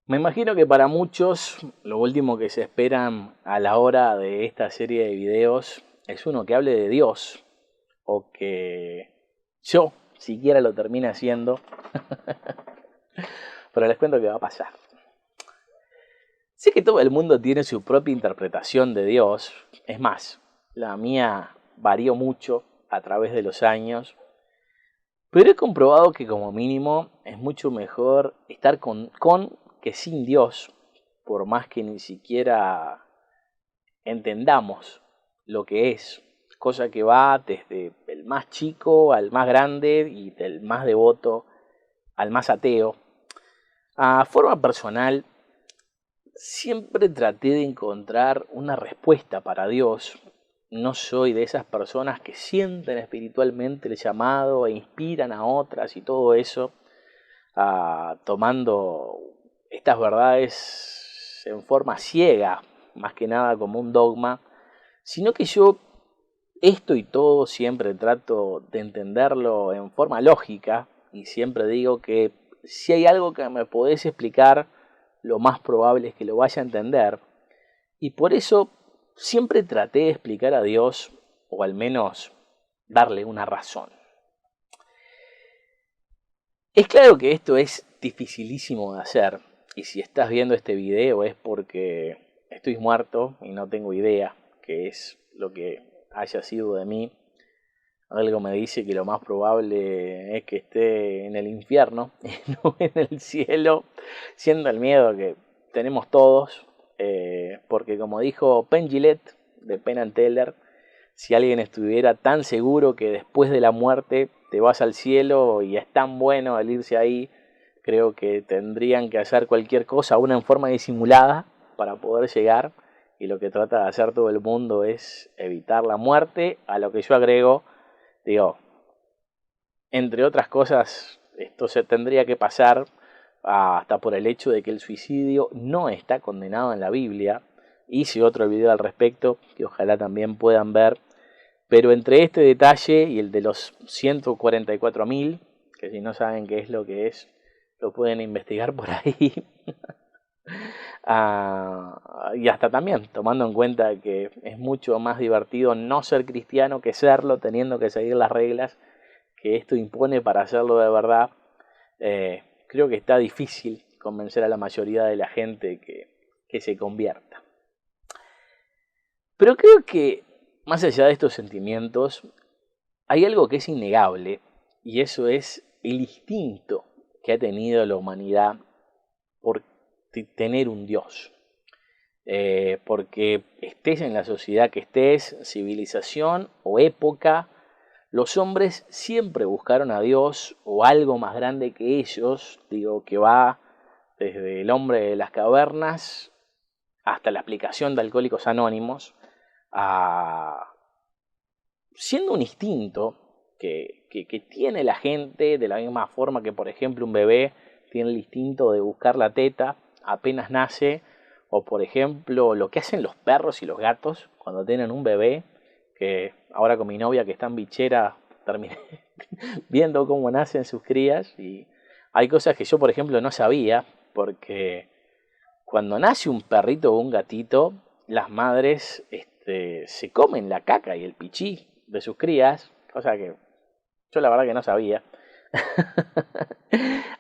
Me imagino que para muchos lo último que se esperan a la hora de esta serie de videos es uno que hable de Dios o que yo siquiera lo termine haciendo, pero les cuento qué va a pasar. Sé que todo el mundo tiene su propia interpretación de Dios, es más, la mía varió mucho a través de los años, pero he comprobado que como mínimo es mucho mejor estar con que sin Dios, por más que ni siquiera entendamos lo que es, cosa que va desde el más chico al más grande y del más devoto al más ateo. A forma personal, siempre traté de encontrar una respuesta para Dios. No soy de esas personas que sienten espiritualmente el llamado e inspiran a otras y todo eso, tomando estas verdades en forma ciega, más que nada como un dogma, sino que yo esto y todo siempre trato de entenderlo en forma lógica y siempre digo que si hay algo que me podés explicar, lo más probable es que lo vaya a entender. Y por eso siempre traté de explicar a Dios, o al menos darle una razón. Es claro que esto es dificilísimo de hacer, y si estás viendo este video es porque estoy muerto y no tengo idea qué es lo que haya sido de mí. Algo me dice que lo más probable es que esté en el infierno y no en el cielo, siendo el miedo que tenemos todos, porque como dijo Penn Jillette de Penn and Teller, si alguien estuviera tan seguro que después de la muerte te vas al cielo y es tan bueno el irse ahí, creo que tendrían que hacer cualquier cosa, aún en forma disimulada, para poder llegar. Y lo que trata de hacer todo el mundo es evitar la muerte, a lo que yo agrego, digo, entre otras cosas, esto se tendría que pasar hasta por el hecho de que el suicidio no está condenado en la Biblia. Hice otro video al respecto que ojalá también puedan ver. Pero entre este detalle y el de los 144.000, que si no saben qué es lo que es, lo pueden investigar por ahí. Y hasta también, tomando en cuenta que es mucho más divertido no ser cristiano que serlo, teniendo que seguir las reglas que esto impone para hacerlo de verdad. Creo que está difícil convencer a la mayoría de la gente que se convierta. Pero creo que más allá de estos sentimientos, hay algo que es innegable, y eso es el instinto que ha tenido la humanidad por tener un Dios. Porque estés en la sociedad que estés, civilización o época, los hombres siempre buscaron a Dios o algo más grande que ellos, digo que va desde el hombre de las cavernas hasta la aplicación de Alcohólicos Anónimos, siendo un instinto que tiene la gente de la misma forma que, por ejemplo, un bebé tiene el instinto de buscar la teta apenas nace, o por ejemplo lo que hacen los perros y los gatos cuando tienen un bebé, que ahora con mi novia que está en bichera terminé viendo cómo nacen sus crías, y hay cosas que yo por ejemplo no sabía, porque cuando nace un perrito o un gatito, las madres se comen la caca y el pichí de sus crías, cosa que yo la verdad que no sabía.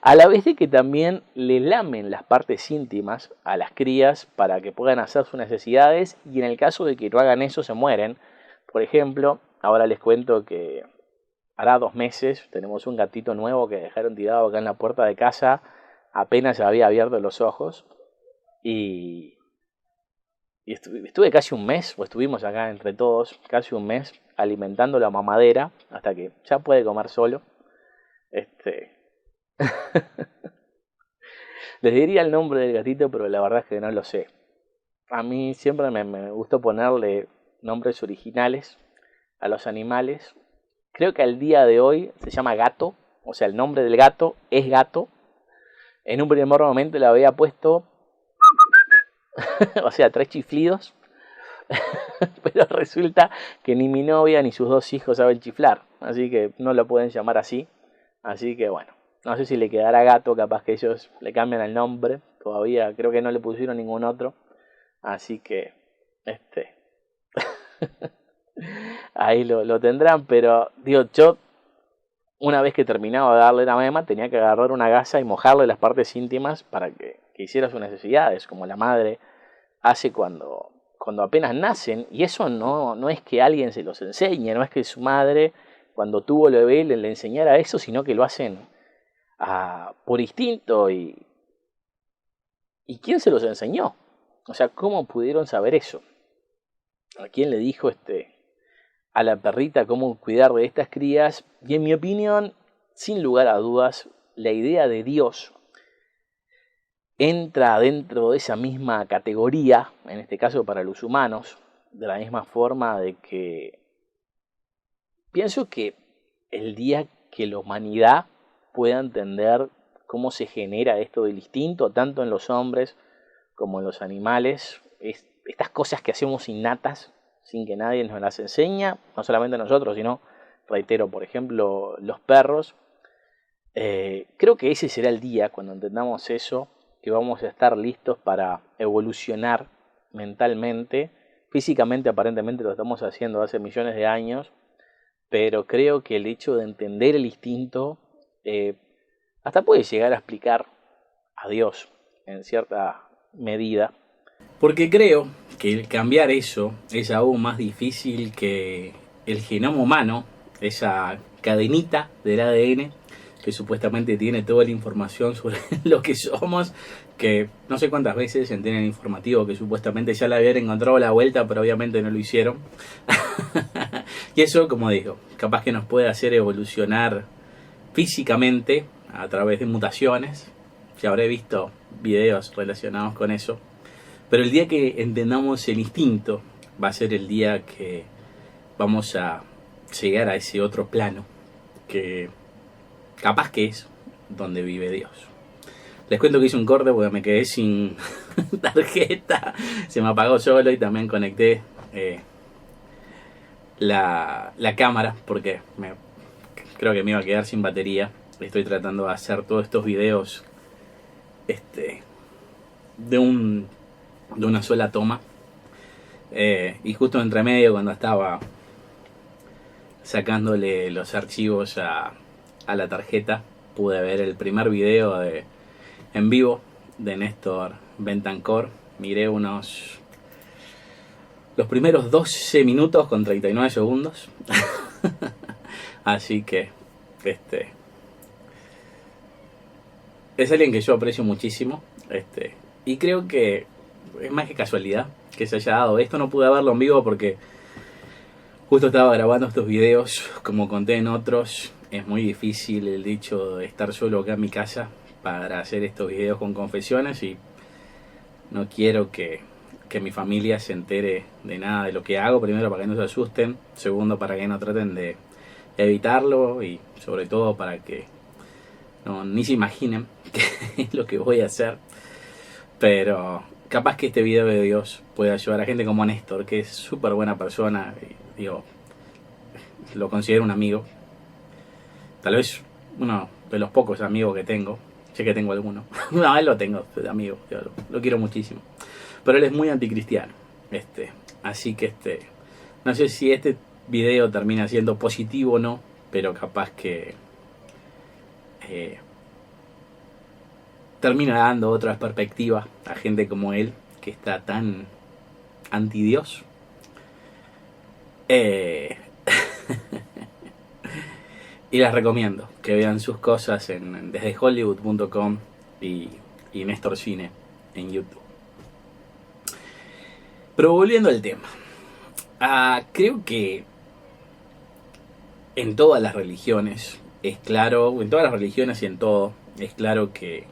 A la vez de que también le lamen las partes íntimas a las crías para que puedan hacer sus necesidades, y en el caso de que no hagan eso se mueren. Por ejemplo, ahora les cuento que hará 2 meses tenemos un gatito nuevo que dejaron tirado acá en la puerta de casa, apenas había abierto los ojos, y estuve casi un mes, o estuvimos acá entre todos casi un mes alimentándolo a mamadera hasta que ya puede comer solo. Les diría el nombre del gatito, pero la verdad es que no lo sé. A mí siempre me gustó ponerle nombres originales a los animales. Creo que al día de hoy se llama Gato, o sea, el nombre del gato es Gato. En un primer momento le había puesto, o sea, 3 chiflidos, pero resulta que ni mi novia ni sus 2 hijos saben chiflar, así que no lo pueden llamar así. Así que bueno, no sé si le quedará Gato, capaz que ellos le cambian el nombre todavía creo que no le pusieron ningún otro. Así que, ahí lo tendrán, pero digo, yo una vez que terminaba de darle la mema tenía que agarrar una gasa y mojarle las partes íntimas para que hiciera sus necesidades, como la madre hace cuando apenas nacen. Y eso no es que alguien se los enseñe, no es que su madre cuando tuvo el bebé le enseñara eso, sino que lo hacen por instinto. ¿Y quién se los enseñó? O sea, ¿cómo pudieron saber eso? ¿A quién le dijo a la perrita cómo cuidar de estas crías? Y en mi opinión, sin lugar a dudas, la idea de Dios entra dentro de esa misma categoría, en este caso para los humanos, de la misma forma de que pienso que el día que la humanidad pueda entender cómo se genera esto del instinto, tanto en los hombres como en los animales, estas cosas que hacemos innatas, sin que nadie nos las enseña, no solamente nosotros, sino, reitero, por ejemplo, los perros. Creo que ese será el día, cuando entendamos eso, que vamos a estar listos para evolucionar mentalmente. Físicamente aparentemente lo estamos haciendo hace millones de años, pero creo que el hecho de entender el instinto hasta puede llegar a explicar a Dios en cierta medida. Porque creo que el cambiar eso es aún más difícil que el genoma humano, esa cadenita del ADN que supuestamente tiene toda la información sobre lo que somos, que no sé cuántas veces en el informativo que supuestamente ya le habían encontrado la vuelta, pero obviamente no lo hicieron. Y eso, como digo, capaz que nos puede hacer evolucionar físicamente a través de mutaciones. Ya habré visto videos relacionados con eso. Pero el día que entendamos el instinto va a ser el día que vamos a llegar a ese otro plano que capaz que es donde vive Dios. Les cuento que hice un corte porque me quedé sin tarjeta, se me apagó solo y también conecté la cámara porque creo que me iba a quedar sin batería. Estoy tratando de hacer todos estos videos de una sola toma, y justo entre medio, cuando estaba sacándole los archivos a la tarjeta, pude ver el primer video en vivo de Néstor Bentancor. Miré los primeros 12 minutos con 39 segundos. Así que es alguien que yo aprecio muchísimo, y creo que es más que casualidad que se haya dado esto. No pude verlo en vivo porque justo estaba grabando estos videos. Como conté en otros, es muy difícil el hecho de estar solo acá en mi casa para hacer estos videos con confesiones, y no quiero que mi familia se entere de nada de lo que hago. Primero, para que no se asusten. Segundo, para que no traten de evitarlo, y sobre todo para que ni se imaginen qué es lo que voy a hacer. Pero capaz que este video de Dios puede ayudar a gente como Néstor, que es súper buena persona. Y, digo, lo considero un amigo. Tal vez uno de los pocos amigos que tengo. Sé que tengo alguno. No, él lo tengo de amigo. Yo lo quiero muchísimo. Pero él es muy anticristiano. Así que no sé si este video termina siendo positivo o no, pero capaz que termina dando otras perspectivas a gente como él, que está tan anti Dios. Y les recomiendo que vean sus cosas en desdehollywood.com y Néstor Cine en YouTube. Pero volviendo al tema, creo que en todas las religiones es claro, en todas las religiones y en todo, es claro que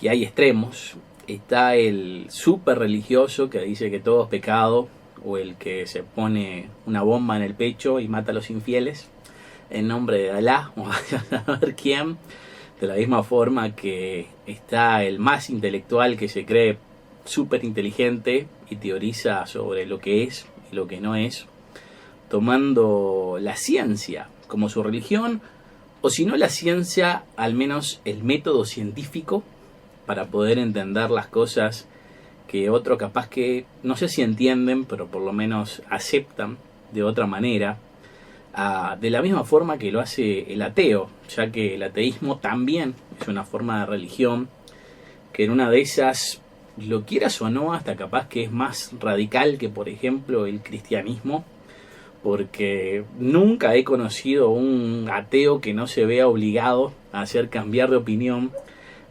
hay extremos. Está el súper religioso que dice que todo es pecado, o el que se pone una bomba en el pecho y mata a los infieles en nombre de Alá, o vaya a saber quién. De la misma forma que está el más intelectual, que se cree súper inteligente y teoriza sobre lo que es y lo que no es, tomando la ciencia como su religión, o si no la ciencia, al menos el método científico para poder entender las cosas que otros capaz que, no sé si entienden, pero por lo menos aceptan de otra manera, de la misma forma que lo hace el ateo, ya que el ateísmo también es una forma de religión, que en una de esas, lo quieras o no, hasta capaz que es más radical que, por ejemplo, el cristianismo, porque nunca he conocido un ateo que no se vea obligado a hacer cambiar de opinión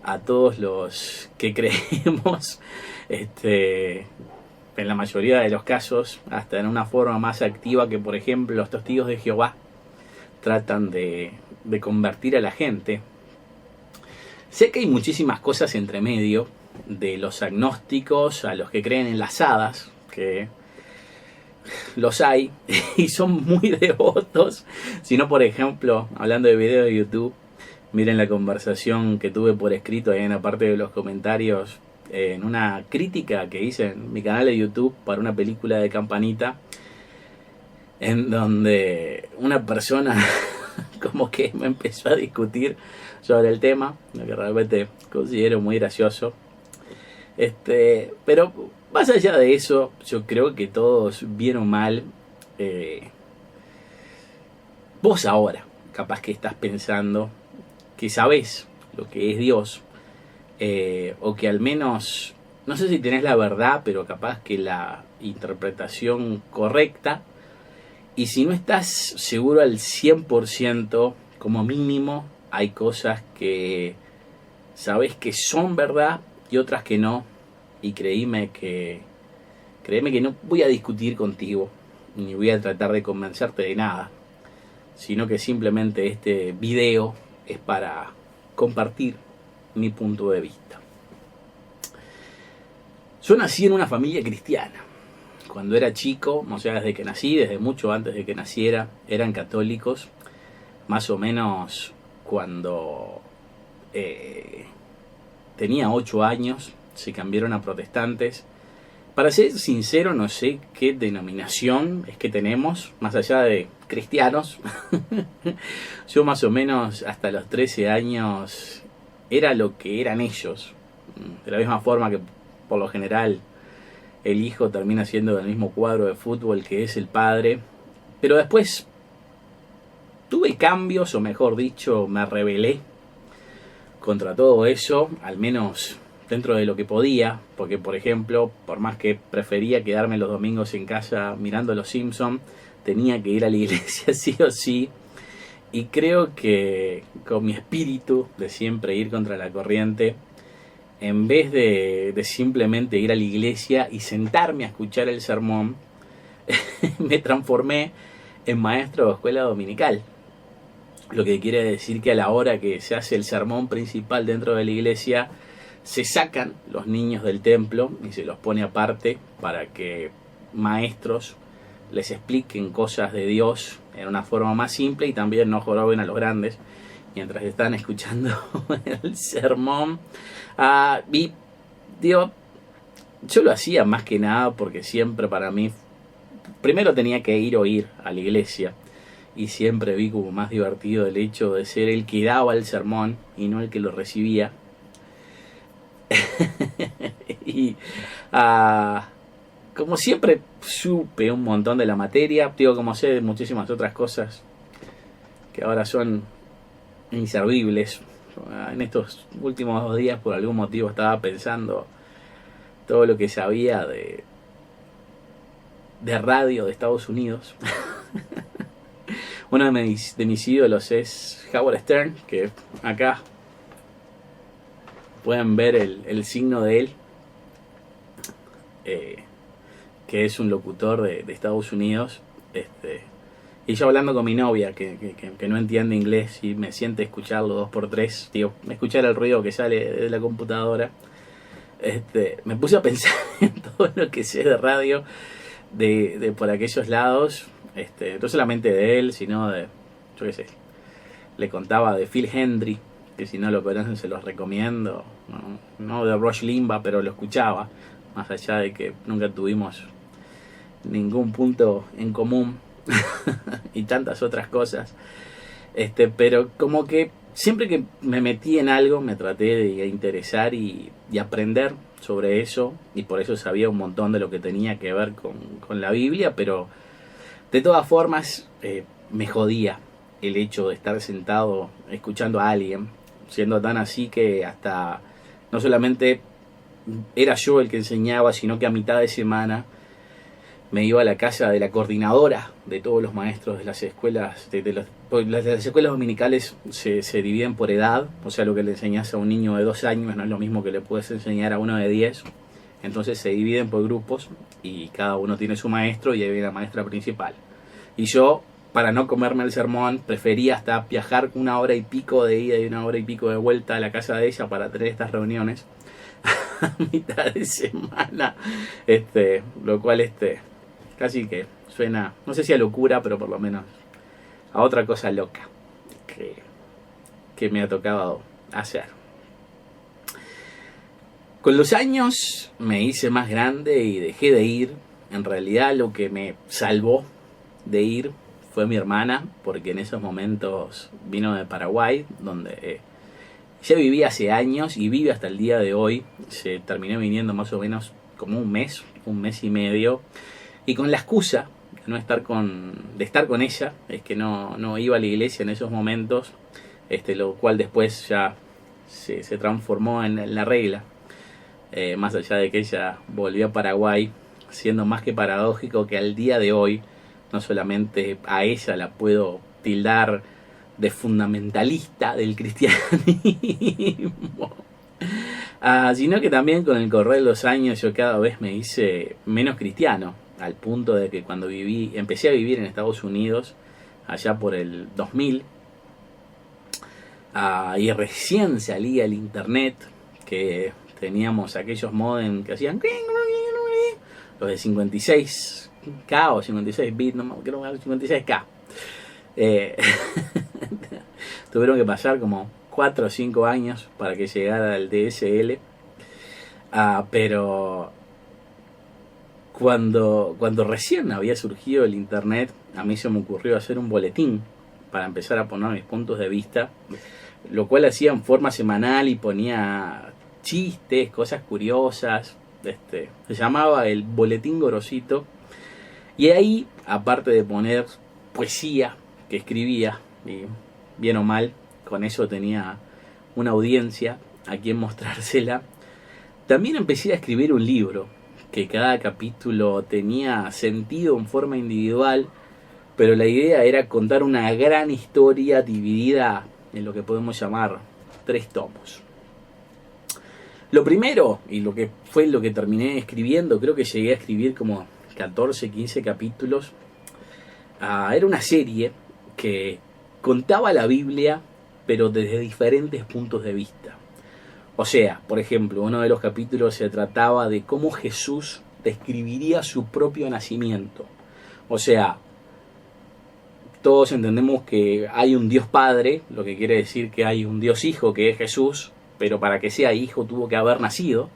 a todos los que creemos, en la mayoría de los casos, hasta en una forma más activa que, por ejemplo, los testigos de Jehová tratan de convertir a la gente. Sé que hay muchísimas cosas entre medio, de los agnósticos a los que creen en las hadas, que los hay y son muy devotos. Si no, por ejemplo, hablando de videos de YouTube, miren la conversación que tuve por escrito ahí en la parte de los comentarios, en una crítica que hice en mi canal de YouTube para una película de Campanita, en donde una persona como que me empezó a discutir sobre el tema, lo que realmente considero muy gracioso. Pero más allá de eso, yo creo que todos, bien o mal, vos ahora capaz que estás pensando que sabés lo que es Dios, o que al menos, no sé si tenés la verdad, pero capaz que la interpretación correcta, y si no estás seguro al 100%, como mínimo hay cosas que sabés que son verdad y otras que no, y créeme que no voy a discutir contigo, ni voy a tratar de convencerte de nada, sino que simplemente este video es para compartir mi punto de vista. Yo nací en una familia cristiana. Cuando era chico, o sea, desde que nací, desde mucho antes de que naciera, eran católicos. Más o menos cuando tenía 8 años, se cambiaron a protestantes. Para ser sincero, no sé qué denominación es que tenemos, más allá de cristianos. Yo más o menos hasta los 13 años era lo que eran ellos. De la misma forma que por lo general el hijo termina siendo del mismo cuadro de fútbol que es el padre. Pero después tuve cambios, o mejor dicho, me rebelé contra todo eso, al menos dentro de lo que podía, porque por ejemplo, por más que prefería quedarme los domingos en casa mirando Los Simpson, tenía que ir a la iglesia sí o sí, y creo que con mi espíritu de siempre ir contra la corriente, en vez de simplemente ir a la iglesia y sentarme a escuchar el sermón, me transformé en maestro de escuela dominical. Lo que quiere decir que a la hora que se hace el sermón principal dentro de la iglesia, se sacan los niños del templo y se los pone aparte para que maestros les expliquen cosas de Dios en una forma más simple y también no joroben a los grandes mientras están escuchando el sermón. Y digo, yo lo hacía más que nada porque siempre para mí, primero tenía que ir a la iglesia, y siempre vi como más divertido el hecho de ser el que daba el sermón y no el que lo recibía. Y como siempre supe un montón de la materia, digo, como sé de muchísimas otras cosas que ahora son inservibles. En estos últimos 2 días por algún motivo estaba pensando todo lo que sabía de radio de Estados Unidos. Uno de mis ídolos es Howard Stern, que acá pueden ver el signo de él, que es un locutor de Estados Unidos. Y yo hablando con mi novia, que no entiende inglés y me siente escucharlo 2x3, digo, escuchar el ruido que sale de la computadora, me puse a pensar en todo lo que sé de radio de por aquellos lados, no solamente de él, sino de, yo qué sé, le contaba de Phil Hendry, que si no lo conocen se los recomiendo, no de Rush Limbaugh, pero lo escuchaba, más allá de que nunca tuvimos ningún punto en común y tantas otras cosas, pero como que siempre que me metí en algo me traté de interesar y aprender sobre eso, y por eso sabía un montón de lo que tenía que ver con la Biblia, pero de todas formas me jodía el hecho de estar sentado escuchando a alguien, siendo tan así que hasta no solamente era yo el que enseñaba, sino que a mitad de semana me iba a la casa de la coordinadora de todos los maestros de las escuelas, las escuelas dominicales se dividen por edad, o sea, lo que le enseñas a un niño de 2 años no es lo mismo que le puedes enseñar a uno de 10, entonces se dividen por grupos y cada uno tiene su maestro y ahí viene la maestra principal. Y yo, para no comerme el sermón, prefería hasta viajar 1 hora y pico de ida y 1 hora y pico de vuelta a la casa de ella para tener estas reuniones a mitad de semana, lo cual casi que suena, no sé si a locura, pero por lo menos a otra cosa loca que me ha tocado hacer. Con los años me hice más grande y dejé de ir. En realidad lo que me salvó de ir fue mi hermana, porque en esos momentos vino de Paraguay, donde ya vivía hace años y vive hasta el día de hoy. Se terminó viniendo más o menos como un mes y medio, y con la excusa de estar con ella, es que no iba a la iglesia en esos momentos, lo cual después ya se transformó en la regla, más allá de que ella volvió a Paraguay, siendo más que paradójico que al día de hoy no solamente a ella la puedo tildar de fundamentalista del cristianismo, sino que también con el correr de los años yo cada vez me hice menos cristiano, al punto de que cuando empecé a vivir en Estados Unidos, allá por el 2000, y recién salía el internet, que teníamos aquellos modem que hacían los de 56K o 56 bits, no creo que 56K. Tuvieron que pasar como 4 o 5 años para que llegara el DSL, pero cuando recién había surgido el internet, a mí se me ocurrió hacer un boletín para empezar a poner mis puntos de vista, lo cual hacía en forma semanal y ponía chistes, cosas curiosas. Se llamaba el Boletín Gorosito, y ahí, aparte de poner poesía que escribía, y bien o mal, con eso tenía una audiencia a quien mostrársela, también empecé a escribir un libro, que cada capítulo tenía sentido en forma individual, pero la idea era contar una gran historia dividida en lo que podemos llamar 3 tomos. Lo primero, y lo que terminé escribiendo, creo que llegué a escribir como 14, 15 capítulos, era una serie que contaba la Biblia, pero desde diferentes puntos de vista. O sea, por ejemplo, uno de los capítulos se trataba de cómo Jesús describiría su propio nacimiento. O sea, todos entendemos que hay un Dios Padre, lo que quiere decir que hay un Dios Hijo, que es Jesús, pero para que sea hijo tuvo que haber nacido.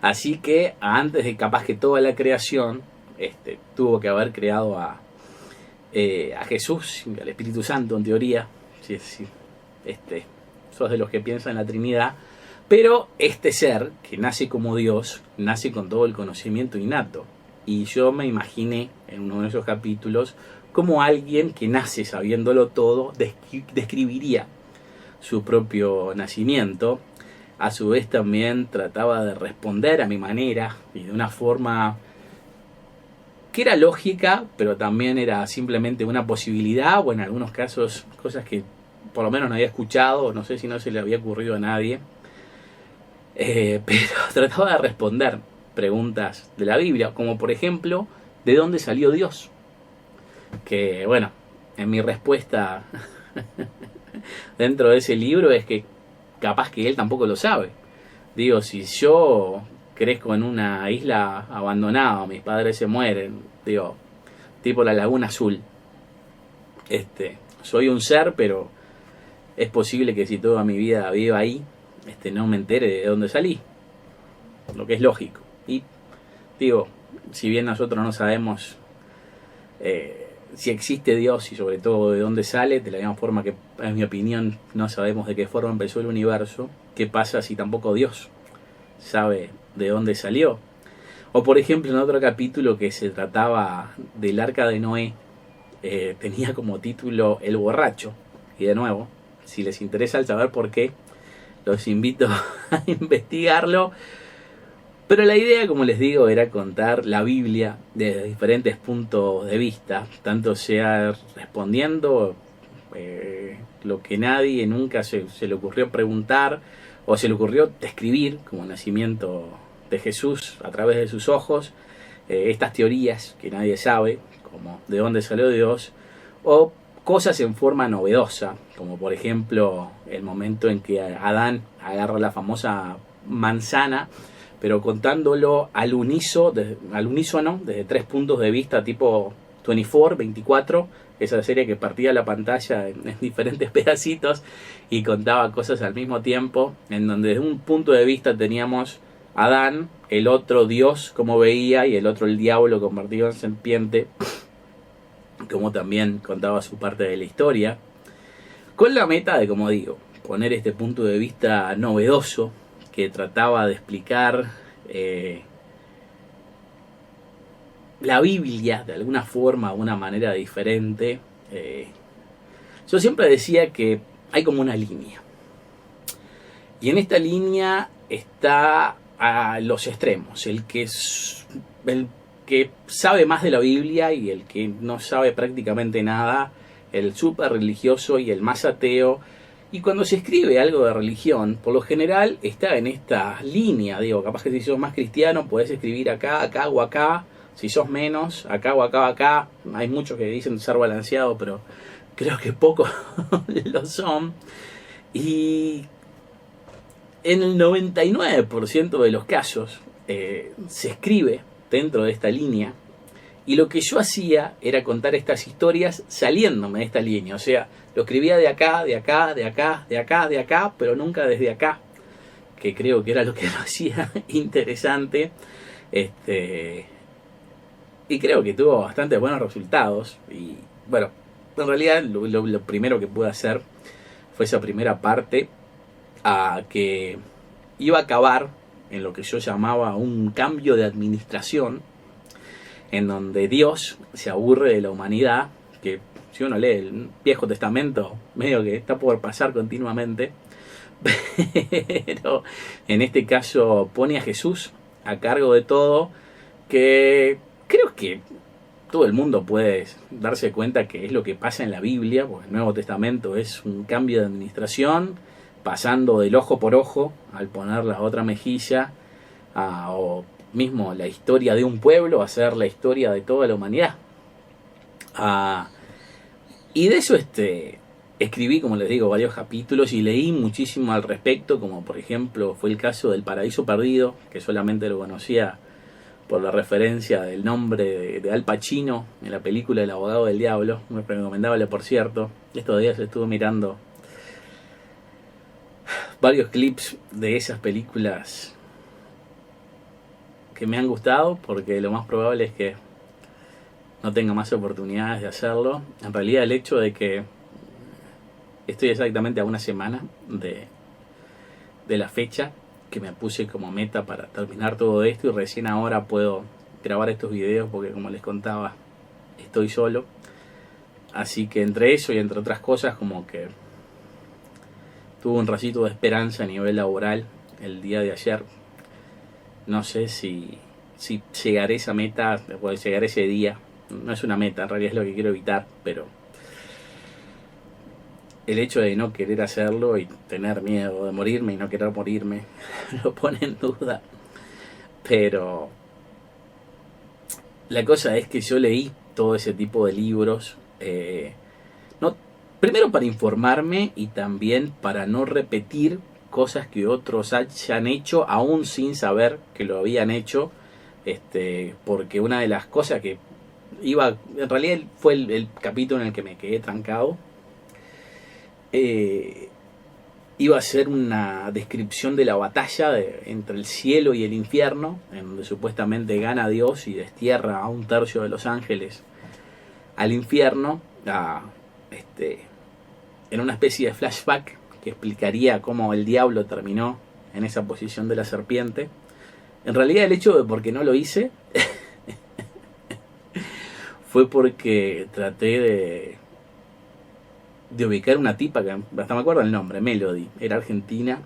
Así que antes de capaz que toda la creación, tuvo que haber creado a Jesús y al Espíritu Santo, en teoría. Sí, sos de los que piensan en la Trinidad. Pero este ser, que nace como Dios, nace con todo el conocimiento innato. Y yo me imaginé en uno de esos capítulos cómo alguien que nace sabiéndolo todo describiría su propio nacimiento. A su vez también trataba de responder a mi manera y de una forma que era lógica, pero también era simplemente una posibilidad, o en algunos casos cosas que por lo menos no había escuchado, no sé si no se le había ocurrido a nadie, pero trataba de responder preguntas de la Biblia, como por ejemplo, ¿de dónde salió Dios? Que bueno, en mi respuesta dentro de ese libro es que capaz que él tampoco lo sabe. Digo, si yo crezco en una isla abandonada, mis padres se mueren, digo, tipo la Laguna Azul, soy un ser, pero es posible que si toda mi vida vivo ahí, no me entere de dónde salí, lo que es lógico. Y digo, si bien nosotros no sabemos si existe Dios y sobre todo de dónde sale, de la misma forma que, en mi opinión, no sabemos de qué forma empezó el universo. ¿Qué pasa si tampoco Dios sabe de dónde salió? O por ejemplo, en otro capítulo que se trataba del arca de Noé, tenía como título El borracho. Y de nuevo, si les interesa el saber por qué, los invito a investigarlo. Pero la idea, como les digo, era contar la Biblia desde diferentes puntos de vista, tanto sea respondiendo lo que nadie nunca se le ocurrió preguntar o se le ocurrió describir, como el nacimiento de Jesús a través de sus ojos, estas teorías que nadie sabe, como de dónde salió Dios, o cosas en forma novedosa, como por ejemplo el momento en que Adán agarra la famosa manzana, pero contándolo al unísono, desde 3 puntos de vista, tipo 24, esa serie que partía la pantalla en diferentes pedacitos y contaba cosas al mismo tiempo, en donde desde un punto de vista teníamos Adán, el otro Dios como veía, y el otro el diablo convertido en serpiente, como también contaba su parte de la historia, con la meta de, como digo, poner este punto de vista novedoso que trataba de explicar la Biblia de alguna forma, de una manera diferente. Yo siempre decía que hay como una línea, y en esta línea está a los extremos, el que sabe más de la Biblia y el que no sabe prácticamente nada, el súper religioso y el más ateo. Y cuando se escribe algo de religión, por lo general está en esta línea. Digo, capaz que si sos más cristiano podés escribir acá, acá o acá. Si sos menos, acá o acá o acá. Hay muchos que dicen ser balanceado, pero creo que pocos lo son. Y en el 99% de los casos se escribe dentro de esta línea. Y lo que yo hacía era contar estas historias saliéndome de esta línea. O sea, lo escribía de acá, de acá, de acá, de acá, de acá, pero nunca desde acá, que creo que era lo que lo hacía interesante. Y creo que tuvo bastante buenos resultados. Y bueno, en realidad lo primero que pude hacer fue esa primera parte, que iba a acabar en lo que yo llamaba un cambio de administración, en donde Dios se aburre de la humanidad, que si uno lee el Viejo Testamento, medio que está por pasar continuamente, pero en este caso pone a Jesús a cargo de todo, que creo que todo el mundo puede darse cuenta que es lo que pasa en la Biblia, porque el Nuevo Testamento es un cambio de administración, pasando del ojo por ojo al poner la otra mejilla, o mismo la historia de un pueblo a ser la historia de toda la humanidad. Y de eso escribí, como les digo, varios capítulos y leí muchísimo al respecto, como por ejemplo fue el caso del Paraíso Perdido, que solamente lo conocía por la referencia del nombre de Al Pacino en la película El Abogado del Diablo, muy recomendable por cierto. Estos días estuve mirando varios clips de esas películas que me han gustado, porque lo más probable es que no tenga más oportunidades de hacerlo. En realidad el hecho de que estoy exactamente a una semana de la fecha que me puse como meta para terminar todo esto, y recién ahora puedo grabar estos videos porque, como les contaba, estoy solo. Así que entre eso y entre otras cosas, como que tuve un racito de esperanza a nivel laboral el día de ayer. No sé si llegaré a esa meta, o llegaré ese día. No es una meta, en realidad es lo que quiero evitar, pero el hecho de no querer hacerlo y tener miedo de morirme y no querer morirme lo pone en duda. Pero la cosa es que yo leí todo ese tipo de libros, primero para informarme y también para no repetir cosas que otros hayan hecho aún sin saber que lo habían hecho, porque una de las cosas que en realidad fue el capítulo en el que me quedé trancado, iba a ser una descripción de la batalla entre el cielo y el infierno, en donde supuestamente gana Dios y destierra a 1/3 de los ángeles al infierno, en una especie de flashback que explicaría cómo el diablo terminó en esa posición de la serpiente. En realidad el hecho de por qué no lo hice fue porque traté de ubicar una tipa que hasta me acuerdo el nombre, Melody, era argentina,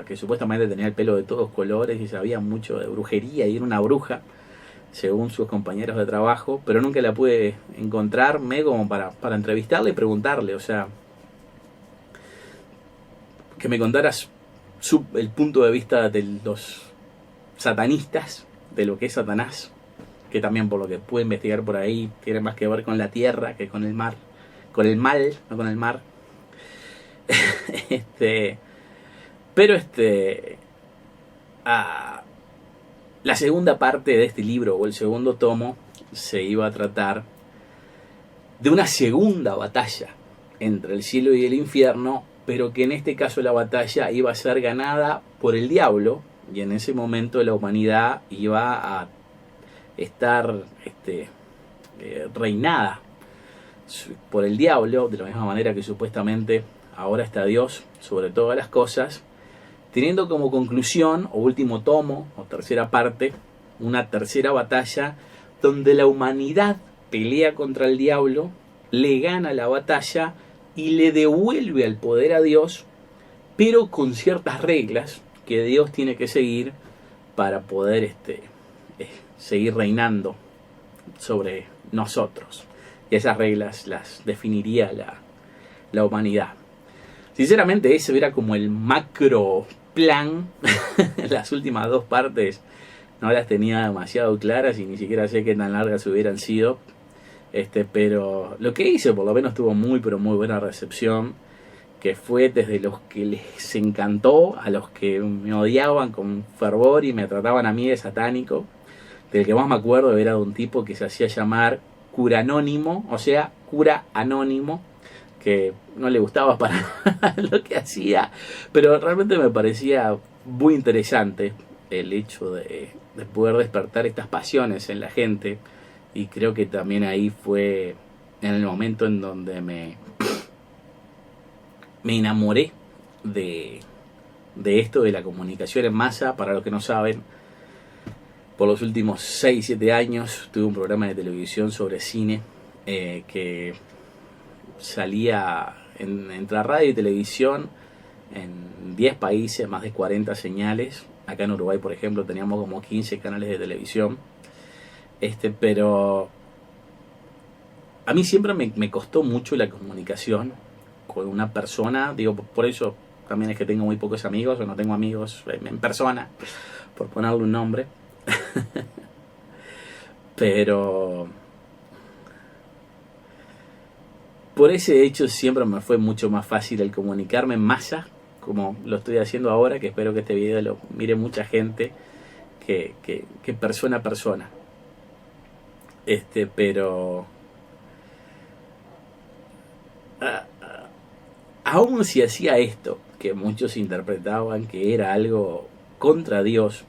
que supuestamente tenía el pelo de todos colores y sabía mucho de brujería y era una bruja, según sus compañeros de trabajo, pero nunca la pude encontrarme como para entrevistarle y preguntarle, o sea, que me contaras el punto de vista de los satanistas, de lo que es Satanás, que también por lo que pude investigar por ahí tiene más que ver con la tierra que con el mar, con el mal, no con el mar. Pero la segunda parte de este libro, o el segundo tomo, se iba a tratar de una segunda batalla entre el cielo y el infierno, pero que en este caso la batalla iba a ser ganada por el diablo, y en ese momento la humanidad iba a estar reinada por el diablo, de la misma manera que supuestamente ahora está Dios sobre todas las cosas, teniendo como conclusión, o último tomo, o tercera parte, una tercera batalla donde la humanidad pelea contra el diablo, le gana la batalla y le devuelve el poder a Dios, pero con ciertas reglas que Dios tiene que seguir para poder seguir reinando sobre nosotros. Y esas reglas las definiría la humanidad. Sinceramente ese era como el macro plan. Las últimas dos partes no las tenía demasiado claras y ni siquiera sé qué tan largas hubieran sido. Pero lo que hice por lo menos tuvo muy pero muy buena recepción, que fue desde los que les encantó a los que me odiaban con fervor y me trataban a mí de satánico. Del que más me acuerdo era de un tipo que se hacía llamar cura anónimo, o sea, cura anónimo, que no le gustaba para lo que hacía, pero realmente me parecía muy interesante el hecho de poder despertar estas pasiones en la gente, y creo que también ahí fue en el momento en donde me enamoré de esto de la comunicación en masa. Para los que no saben, por los últimos 6-7 años tuve un programa de televisión sobre cine que salía entre radio y televisión en 10 países, más de 40 señales. Acá en Uruguay, por ejemplo, teníamos como 15 canales de televisión. Pero a mí siempre me costó mucho la comunicación con una persona. Digo, por eso también es que tengo muy pocos amigos, o no tengo amigos en persona, por ponerle un nombre. Pero por ese hecho siempre me fue mucho más fácil el comunicarme en masa, como lo estoy haciendo ahora, que espero que este video lo mire mucha gente, que persona a persona. Pero aún si hacía esto, que muchos interpretaban que era algo contra Dios,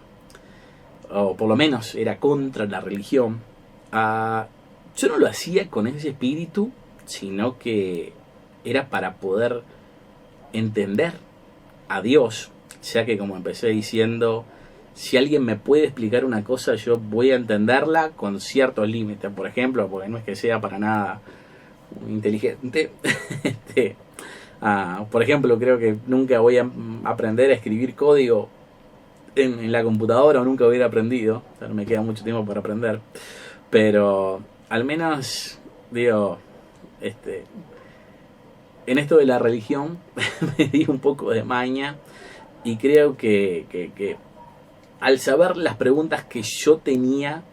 o por lo menos era contra la religión, yo no lo hacía con ese espíritu, sino que era para poder entender a Dios, ya que, como empecé diciendo, si alguien me puede explicar una cosa, yo voy a entenderla con ciertos límites. Por ejemplo, porque no es que sea para nada inteligente. Por ejemplo, creo que nunca voy a aprender a escribir código en la computadora, o nunca hubiera aprendido. O sea, no me queda mucho tiempo para aprender. Pero al menos, digo, en esto de la religión me di un poco de maña, y creo que al saber las preguntas que yo tenía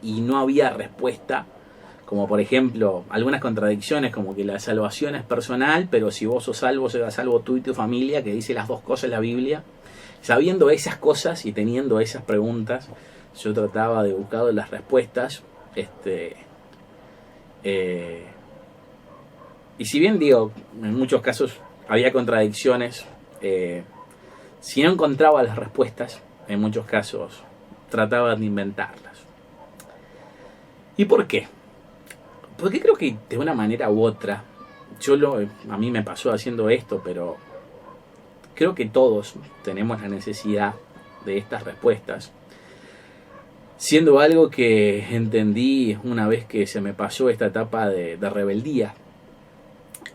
y no había respuesta, como por ejemplo algunas contradicciones, como que la salvación es personal, pero si vos sos salvo, serás salvo tú y tu familia, que dice las dos cosas en la Biblia. Sabiendo esas cosas y teniendo esas preguntas, yo trataba de buscar las respuestas. Y si bien, digo, en muchos casos había contradicciones, si no encontraba las respuestas, en muchos casos trataba de inventarlas. ¿Y por qué? Porque creo que de una manera u otra, a mí me pasó haciendo esto, pero creo que todos tenemos la necesidad de estas respuestas. Siendo algo que entendí una vez que se me pasó esta etapa de rebeldía,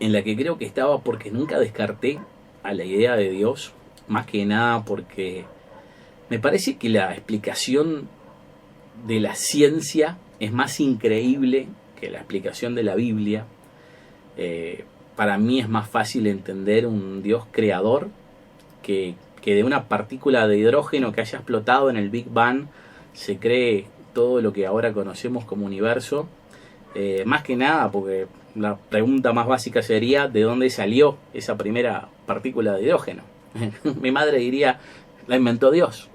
en la que creo que estaba porque nunca descarté a la idea de Dios, más que nada porque me parece que la explicación de la ciencia es más increíble que la explicación de la Biblia. Para mí es más fácil entender un Dios creador que de una partícula de hidrógeno que haya explotado en el Big Bang se cree todo lo que ahora conocemos como universo. Más que nada porque la pregunta más básica sería ¿de dónde salió esa primera partícula de hidrógeno? Mi madre diría, la inventó Dios.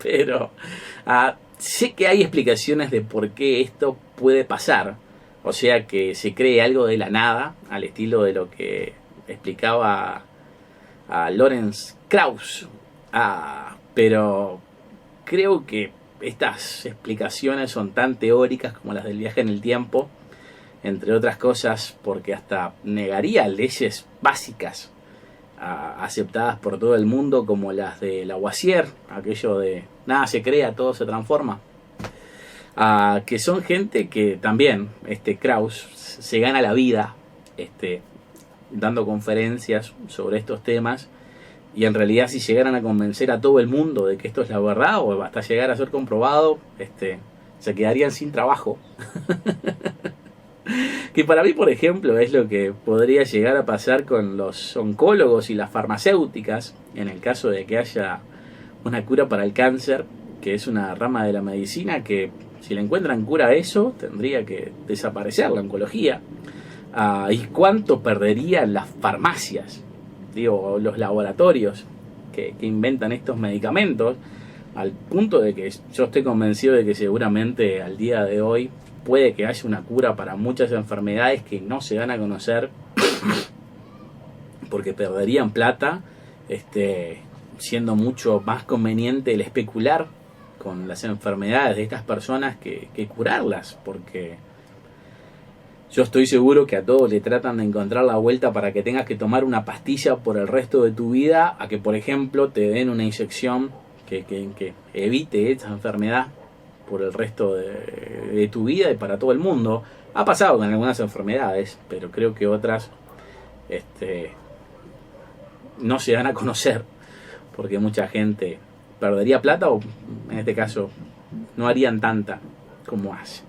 Pero sé que hay explicaciones de por qué esto puede pasar. O sea, que se cree algo de la nada, al estilo de lo que explicaba a Lawrence Krauss. Pero creo que estas explicaciones son tan teóricas como las del viaje en el tiempo, entre otras cosas porque hasta negaría leyes básicas aceptadas por todo el mundo, como las de Lavoisier, aquello de nada se crea, todo se transforma. Que son gente que también, Krauss, se gana la vida dando conferencias sobre estos temas, y en realidad si llegaran a convencer a todo el mundo de que esto es la verdad, o hasta llegar a ser comprobado, se quedarían sin trabajo. Que para mí, por ejemplo, es lo que podría llegar a pasar con los oncólogos y las farmacéuticas, en el caso de que haya una cura para el cáncer, que es una rama de la medicina que, si le encuentran cura a eso, tendría que desaparecer la oncología. ¿Y cuánto perderían las farmacias? Digo, los laboratorios que inventan estos medicamentos, al punto de que yo estoy convencido de que seguramente al día de hoy puede que haya una cura para muchas enfermedades que no se dan a conocer porque perderían plata, siendo mucho más conveniente el especular con las enfermedades de estas personas que curarlas, porque yo estoy seguro que a todos le tratan de encontrar la vuelta para que tengas que tomar una pastilla por el resto de tu vida, a que por ejemplo te den una inyección que evite esa enfermedad por el resto de tu vida y para todo el mundo. Ha pasado con algunas enfermedades, pero creo que otras no se dan a conocer porque mucha gente perdería plata, o en este caso no harían tanta como hace.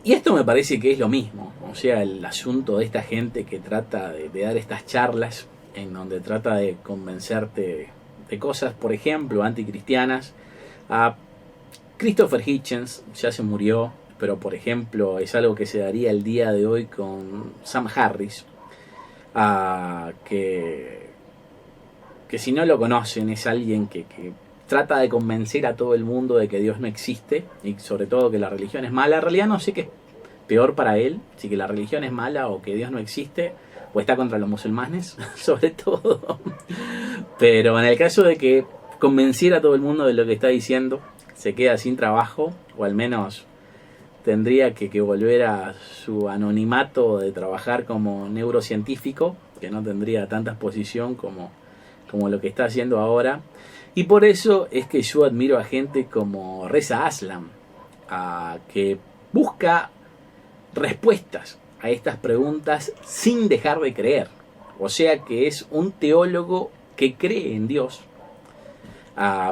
Y esto me parece que es lo mismo, o sea, el asunto de esta gente que trata de dar estas charlas en donde trata de convencerte de cosas, por ejemplo, anticristianas. Christopher Hitchens ya se murió, pero por ejemplo es algo que se daría el día de hoy con Sam Harris, que si no lo conocen es alguien que trata de convencer a todo el mundo de que Dios no existe y sobre todo que la religión es mala. En realidad no sé qué es peor para él, si que la religión es mala o que Dios no existe, o está contra los musulmanes, sobre todo. Pero en el caso de que convenciera a todo el mundo de lo que está diciendo, se queda sin trabajo, o al menos tendría que volver a su anonimato de trabajar como neurocientífico, que no tendría tanta exposición como lo que está haciendo ahora. Y por eso es que yo admiro a gente como Reza Aslan, que busca respuestas a estas preguntas sin dejar de creer. O sea que es un teólogo que cree en Dios,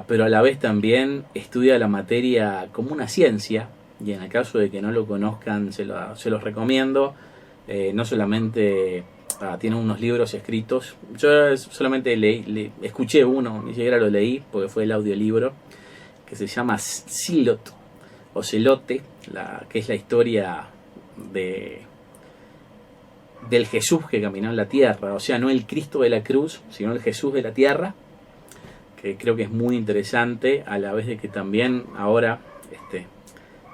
pero a la vez también estudia la materia como una ciencia, y en el caso de que no lo conozcan se los recomiendo. No solamente tiene unos libros escritos, yo solamente escuché uno, ni siquiera lo leí porque fue el audiolibro, que se llama Silot o Celote, que es la historia del Jesús que caminó en la tierra, o sea, no el Cristo de la cruz, sino el Jesús de la tierra, que creo que es muy interesante, a la vez de que también ahora,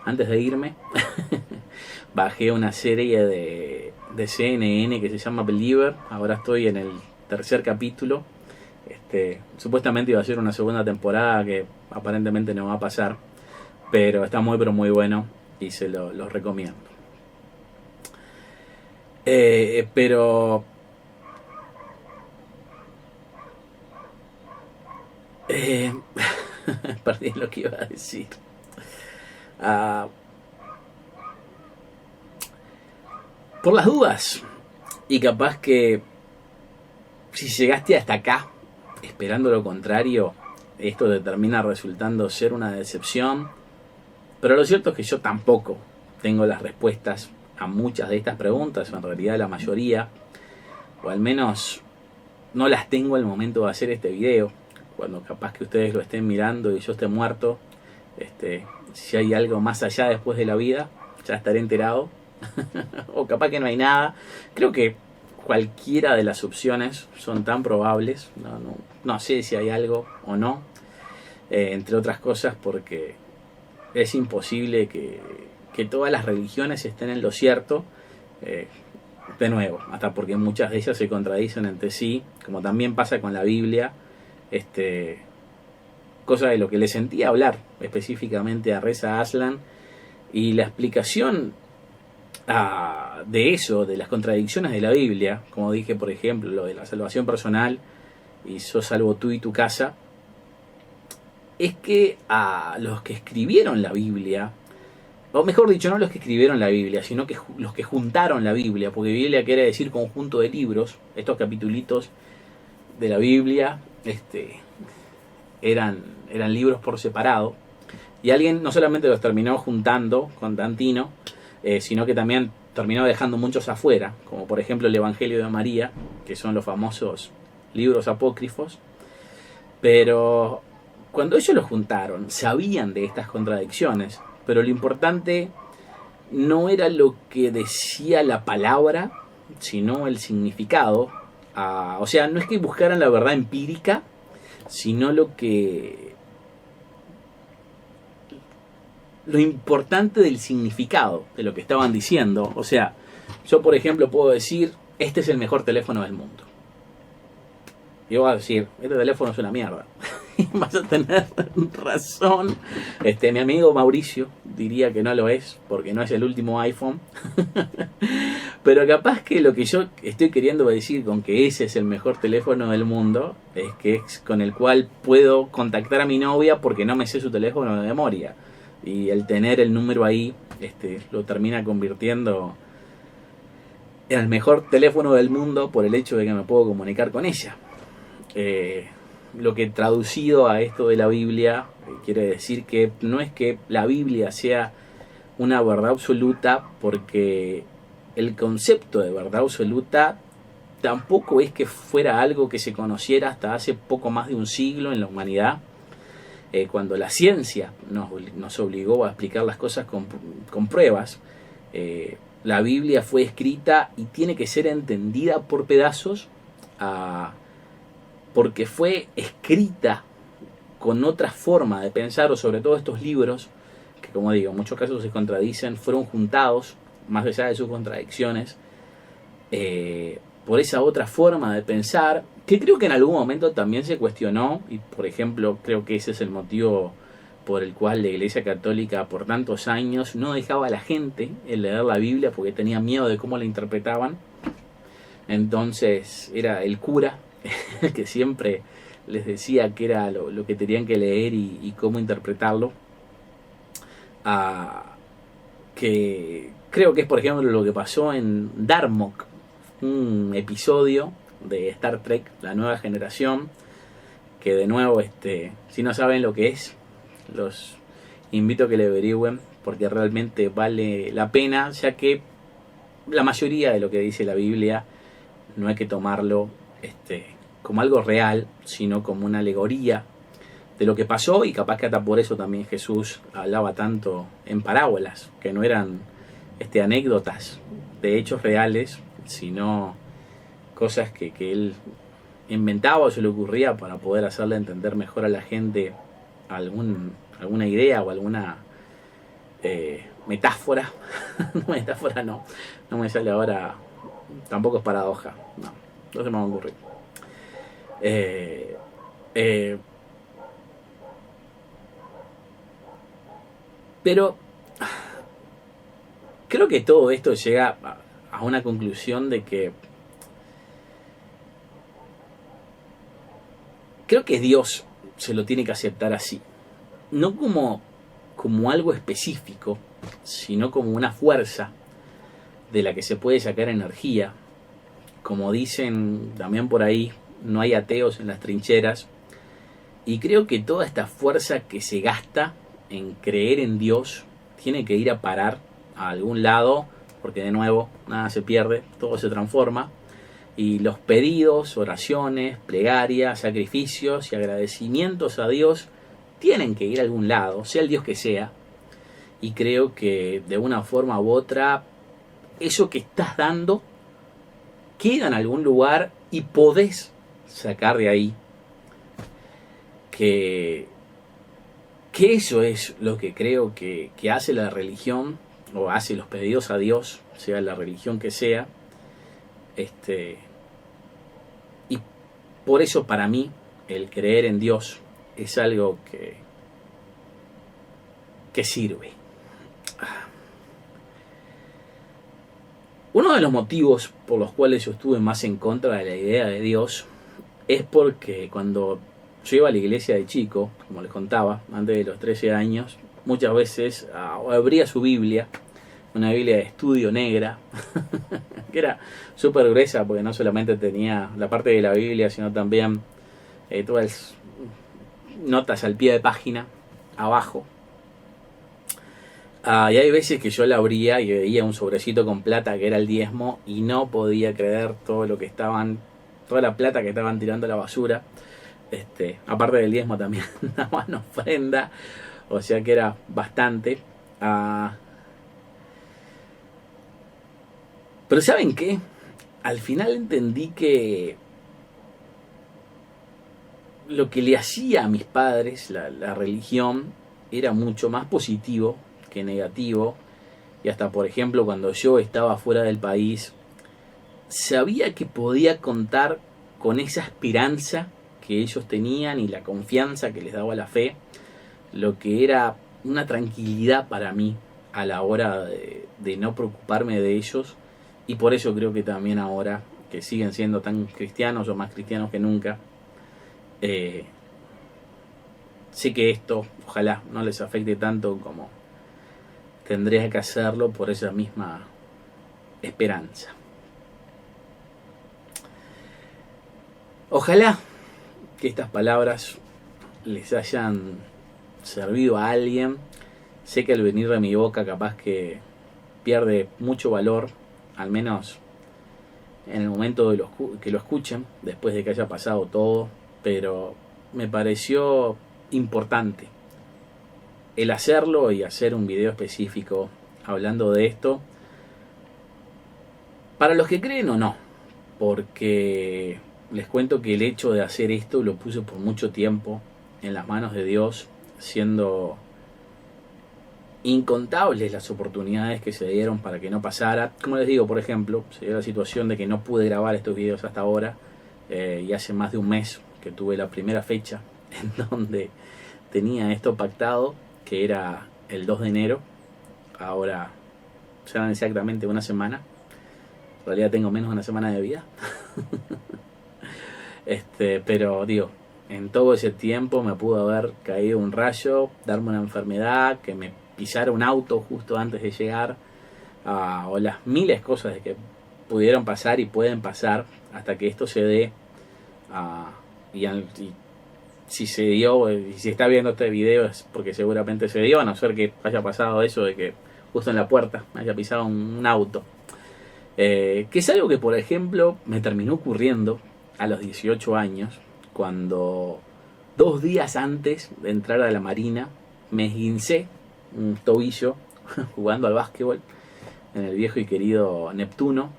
antes de irme, bajé una serie de CNN que se llama Believer. Ahora estoy en el 3er capítulo. Supuestamente iba a ser una segunda temporada que aparentemente no va a pasar, pero está muy pero muy bueno y se los recomiendo. Pero perdí lo que iba a decir. Ah, por las dudas, y capaz que si llegaste hasta acá esperando lo contrario, esto te termina resultando ser una decepción. Pero lo cierto es que yo tampoco tengo las respuestas a muchas de estas preguntas, en realidad la mayoría, o al menos no las tengo al momento de hacer este video. Cuando capaz que ustedes lo estén mirando y yo esté muerto, si hay algo más allá después de la vida, ya estaré enterado. O capaz que no hay nada. Creo que cualquiera de las opciones son tan probables. No sé si hay algo o no, entre otras cosas porque es imposible que todas las religiones estén en lo cierto. De nuevo, hasta porque muchas de ellas se contradicen entre sí, como también pasa con la Biblia. Cosa de lo que le sentí hablar específicamente a Reza Aslan, y la explicación de eso, de las contradicciones de la Biblia, como dije, por ejemplo, lo de la salvación personal y sos salvo tú y tu casa, es que a los que escribieron la Biblia, o mejor dicho, no los que escribieron la Biblia, sino que los que juntaron la Biblia, porque Biblia quiere decir conjunto de libros, estos capitulitos de la Biblia eran libros por separado, y alguien no solamente los terminó juntando, Constantino, sino que también terminó dejando muchos afuera, como por ejemplo el Evangelio de María, que son los famosos libros apócrifos. Pero cuando ellos los juntaron, sabían de estas contradicciones, pero lo importante no era lo que decía la palabra, sino el significado. O sea, no es que buscaran la verdad empírica, sino lo importante del significado de lo que estaban diciendo. O sea, yo por ejemplo puedo decir, este es el mejor teléfono del mundo. Y yo voy a decir, este teléfono es una mierda. Y vas a tener razón. Mi amigo Mauricio diría que no lo es, porque no es el último iPhone. Pero capaz que lo que yo estoy queriendo decir con que ese es el mejor teléfono del mundo, es que es con el cual puedo contactar a mi novia porque no me sé su teléfono de memoria. Y el tener el número ahí lo termina convirtiendo en el mejor teléfono del mundo por el hecho de que me puedo comunicar con ella. Lo que traducido a esto de la Biblia quiere decir que no es que la Biblia sea una verdad absoluta, porque el concepto de verdad absoluta tampoco es que fuera algo que se conociera hasta hace poco más de un siglo en la humanidad, cuando la ciencia nos obligó a explicar las cosas con pruebas. La Biblia fue escrita y tiene que ser entendida por pedazos, porque fue escrita con otra forma de pensar, o sobre todo estos libros, que como digo, en muchos casos se contradicen, fueron juntados, más allá de sus contradicciones, por esa otra forma de pensar, que creo que en algún momento también se cuestionó, y por ejemplo creo que ese es el motivo por el cual la Iglesia Católica por tantos años no dejaba a la gente en leer la Biblia, porque tenía miedo de cómo la interpretaban. Entonces era el cura que siempre les decía que era lo que tenían que leer y cómo interpretarlo. Que creo que es por ejemplo lo que pasó en Darmok, un episodio de Star Trek, la nueva generación, que de nuevo, si no saben lo que es, los invito a que le averigüen, porque realmente vale la pena, ya que la mayoría de lo que dice la Biblia no hay que tomarlo como algo real, sino como una alegoría de lo que pasó, y capaz que hasta por eso también Jesús hablaba tanto en parábolas, que no eran anécdotas de hechos reales, sino cosas que él inventaba o se le ocurría para poder hacerle entender mejor a la gente alguna idea o alguna metáfora. Metáfora no me sale ahora, tampoco es paradoja, no se me va a ocurrir. Pero creo que todo esto llega a una conclusión de que creo que Dios se lo tiene que aceptar así. No como algo específico, sino como una fuerza de la que se puede sacar energía. Como dicen también por ahí, no hay ateos en las trincheras. Y creo que toda esta fuerza que se gasta en creer en Dios tiene que ir a parar a algún lado, porque de nuevo nada se pierde, todo se transforma. Y los pedidos, oraciones, plegarias, sacrificios y agradecimientos a Dios tienen que ir a algún lado, sea el Dios que sea. Y creo que de una forma u otra, eso que estás dando queda en algún lugar y podés sacar de ahí que eso es lo que creo que hace la religión, o hace los pedidos a Dios, sea la religión que sea. Y por eso para mí el creer en Dios es algo que sirve. Uno de los motivos por los cuales yo estuve más en contra de la idea de Dios es porque cuando yo iba a la iglesia de chico, como les contaba, antes de los 13 años, muchas veces abría su Biblia, una Biblia de estudio negra, que era súper gruesa porque no solamente tenía la parte de la Biblia, sino también todas las notas al pie de página, abajo. Y hay veces que yo la abría y veía un sobrecito con plata que era el diezmo y no podía creer todo lo que toda la plata que estaban tirando a la basura. Aparte del diezmo también daban ofrenda, o sea que era bastante. Pero ¿saben qué? Al final entendí que lo que le hacía a mis padres la religión era mucho más positivo que negativo. Y hasta, por ejemplo, cuando yo estaba fuera del país, sabía que podía contar con esa esperanza que ellos tenían y la confianza que les daba la fe, lo que era una tranquilidad para mí a la hora de no preocuparme de ellos. Y por eso creo que también ahora, que siguen siendo tan cristianos o más cristianos que nunca, sé que esto ojalá no les afecte tanto como tendría que hacerlo por esa misma esperanza. Ojalá que estas palabras les hayan servido a alguien. Sé que al venir de mi boca capaz que pierde mucho valor, al menos en el momento de que lo escuchen, después de que haya pasado todo, pero me pareció importante el hacerlo y hacer un video específico hablando de esto, para los que creen o no, porque les cuento que el hecho de hacer esto lo puse por mucho tiempo en las manos de Dios, siendo incontables las oportunidades que se dieron para que no pasara. Como les digo, por ejemplo, se dio la situación de que no pude grabar estos videos hasta ahora, y hace más de un mes que tuve la primera fecha en donde tenía esto pactado, que era el 2 de enero. Ahora serán exactamente una semana. En realidad tengo menos de una semana de vida. Pero digo, en todo ese tiempo me pudo haber caído un rayo, darme una enfermedad, que me pisara un auto justo antes de llegar, o las miles de cosas de que pudieron pasar y pueden pasar hasta que esto se dé. Y si se dio, y si está viendo este video es porque seguramente se dio, a no ser que haya pasado eso de que justo en la puerta me haya pisado un auto. Que es algo que, por ejemplo, me terminó ocurriendo a los 18 años, cuando 2 días antes de entrar a la Marina me esguincé un tobillo jugando al básquetbol en el viejo y querido Neptuno,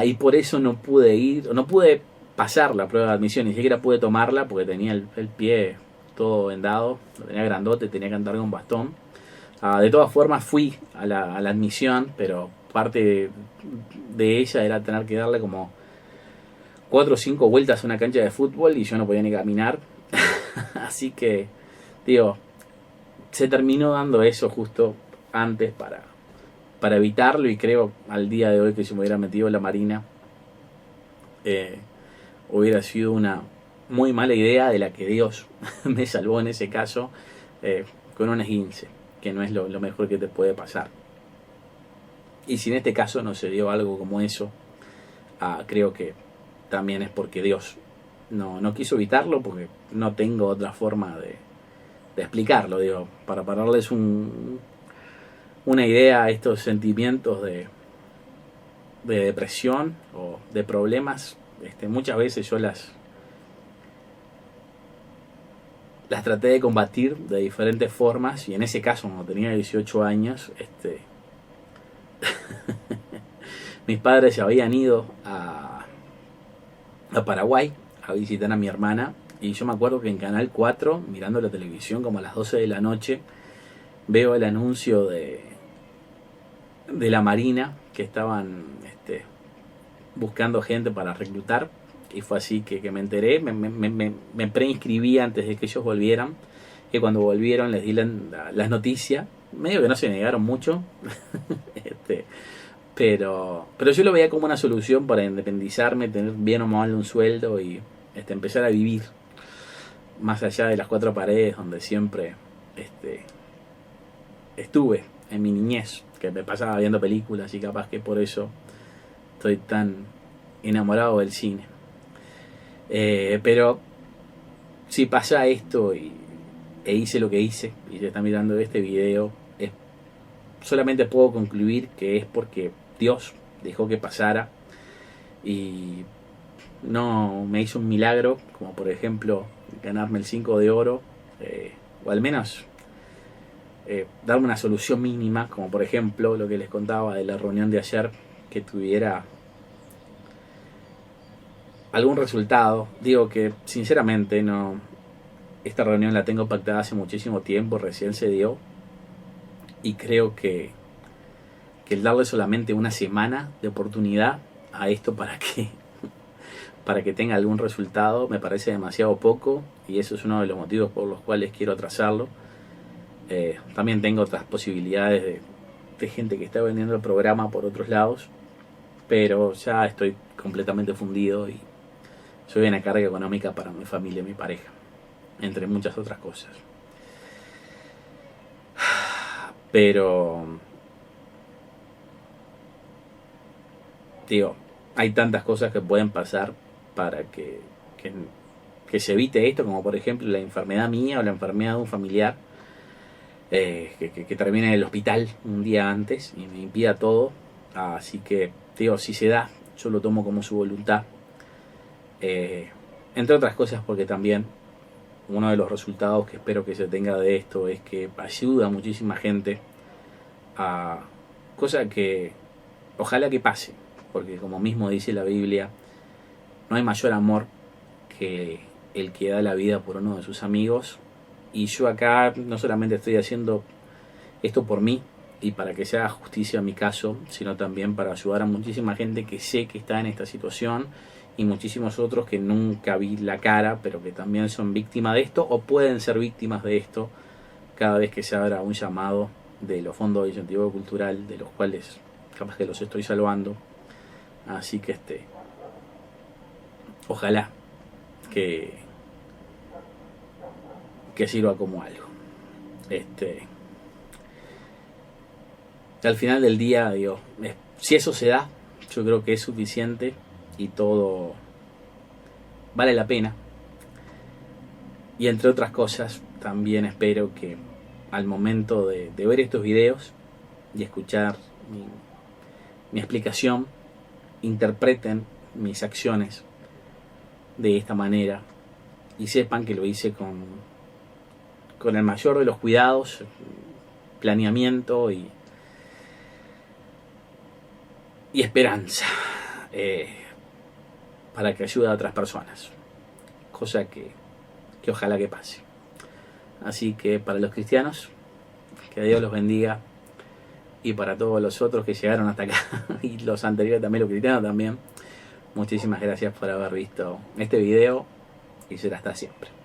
y por eso no pude pasar la prueba de admisión, ni siquiera pude tomarla porque tenía el pie todo vendado, lo tenía grandote, tenía que andar con bastón. De todas formas fui a la admisión, pero parte de ella era tener que darle como 4 o 5 vueltas a una cancha de fútbol y yo no podía ni caminar. Así que, digo, se terminó dando eso justo antes para evitarlo, y creo al día de hoy que si me hubiera metido en la Marina hubiera sido una muy mala idea, de la que Dios me salvó en ese caso, con un esguince, que no es lo mejor que te puede pasar. Y si en este caso no se dio algo como eso, creo que también es porque Dios no quiso evitarlo, porque no tengo otra forma de explicarlo, digo, para darles una idea a estos sentimientos de depresión o de problemas. Muchas veces yo las traté de combatir de diferentes formas, y en ese caso, cuando tenía 18 años, mis padres se habían ido a Paraguay a visitar a mi hermana, y yo me acuerdo que en Canal 4, mirando la televisión como a las 12 de la noche, veo el anuncio de la Marina, que estaban buscando gente para reclutar, y fue así que me enteré. Me preinscribí antes de que ellos volvieran, y cuando volvieron les di las noticias, medio que no se negaron mucho, pero yo lo veía como una solución para independizarme, tener bien o mal un sueldo y empezar a vivir más allá de las cuatro paredes donde siempre estuve en mi niñez, que me pasaba viendo películas, y capaz que por eso estoy tan enamorado del cine. Pero si pasa esto e hice lo que hice, y se está mirando este video, solamente puedo concluir que es porque Dios dejó que pasara, y no me hizo un milagro, como por ejemplo ganarme el 5 de oro, o al menos darme una solución mínima, como por ejemplo lo que les contaba de la reunión de ayer, que tuviera algún resultado. Digo que sinceramente no, esta reunión la tengo pactada hace muchísimo tiempo, recién se dio, y creo que el darle solamente una semana de oportunidad a esto para que tenga algún resultado me parece demasiado poco, y eso es uno de los motivos por los cuales quiero atrasarlo. También tengo otras posibilidades de gente que está vendiendo el programa por otros lados, pero ya estoy completamente fundido y soy una carga económica para mi familia y mi pareja, entre muchas otras cosas. Pero digo, hay tantas cosas que pueden pasar para que se evite esto, como por ejemplo la enfermedad mía o la enfermedad de un familiar, que termine en el hospital un día antes y me impida todo. Así que digo, si se da, yo lo tomo como su voluntad, entre otras cosas porque también uno de los resultados que espero que se tenga de esto es que ayuda a muchísima gente, a cosa que ojalá que pase, porque como mismo dice la Biblia, no hay mayor amor que el que da la vida por uno de sus amigos. Y yo acá no solamente estoy haciendo esto por mí y para que se haga justicia a mi caso, sino también para ayudar a muchísima gente que sé que está en esta situación, y muchísimos otros que nunca vi la cara, pero que también son víctimas de esto o pueden ser víctimas de esto cada vez que se abra un llamado de los fondos de incentivo cultural, de los cuales capaz que los estoy salvando. Así que ojalá que sirva como algo. Al final del día, digo, si eso se da, yo creo que es suficiente y todo vale la pena. Y entre otras cosas, también espero que al momento de ver estos videos y escuchar mi explicación, interpreten mis acciones de esta manera y sepan que lo hice con el mayor de los cuidados, planeamiento y esperanza, para que ayude a otras personas, cosa que ojalá que pase. Así que para los cristianos, que Dios los bendiga, y para todos los otros que llegaron hasta acá y los anteriores también, los cristianos también, muchísimas gracias por haber visto este video, y será hasta siempre.